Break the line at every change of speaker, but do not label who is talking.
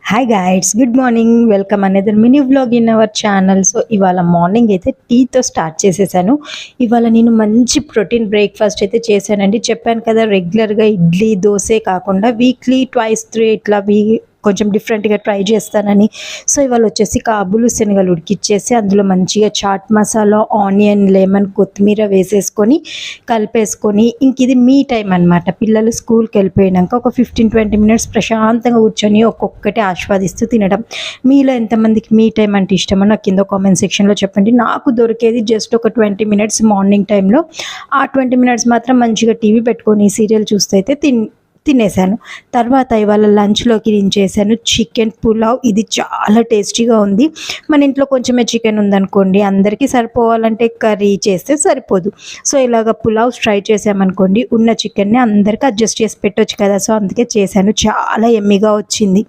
Hi guides, good morning. Welcome another mini vlog in our channel. So ఇవాళ morning అయితే టీతో start చేసేసాను. ఇవాళ నేను మంచి ప్రోటీన్ బ్రేక్ఫాస్ట్ అయితే చేశానండి. చెప్పాను కదా, రెగ్యులర్గా ఇడ్లీ దోసే కాకుండా వీక్లీ ట్వైస్ 3 ఇట్లా కొంచెం డిఫరెంట్గా ట్రై చేస్తానని. సో ఇవాళ వచ్చేసి కాబులు శనగలు ఉడికిచ్చేసి అందులో మంచిగా చాట్ మసాలా, ఆనియన్, లెమన్, కొత్తిమీర వేసేసుకొని కలిపేసుకొని ఇంక ఇది మీ టైం అనమాట. పిల్లలు స్కూల్కి వెళ్ళిపోయాక ఒక 15-20 మినిట్స్ ప్రశాంతంగా కూర్చొని ఒక్కొక్కటి ఆస్వాదిస్తూ తినడం. మీలో ఎంతమందికి మీ టైం అంటే ఇష్టమో నాకు కింద కామెంట్ సెక్షన్లో చెప్పండి. నాకు దొరికేది జస్ట్ ఒక 20 మినిట్స్ మార్నింగ్ టైంలో. ఆ 20 మినిట్స్ మాత్రం మంచిగా టీవీ పెట్టుకొని సీరియల్ చూస్తే అయితే తినేసాను. తర్వాత ఇవాళ లంచ్లోకి నేను చేశాను చికెన్ పులావ్. ఇది చాలా టేస్టీగా ఉంది. మన ఇంట్లో కొంచెమే చికెన్ ఉందనుకోండి, అందరికీ సరిపోవాలంటే కర్రీ చేస్తే సరిపోదు. సో ఇలాగ పులావ్ ట్రై చేసామనుకోండి, ఉన్న చికెన్ని అందరికీ అడ్జస్ట్ చేసి పెట్టొచ్చు కదా. సో అందుకే చేశాను. చాలా ఎమ్మిగా వచ్చింది.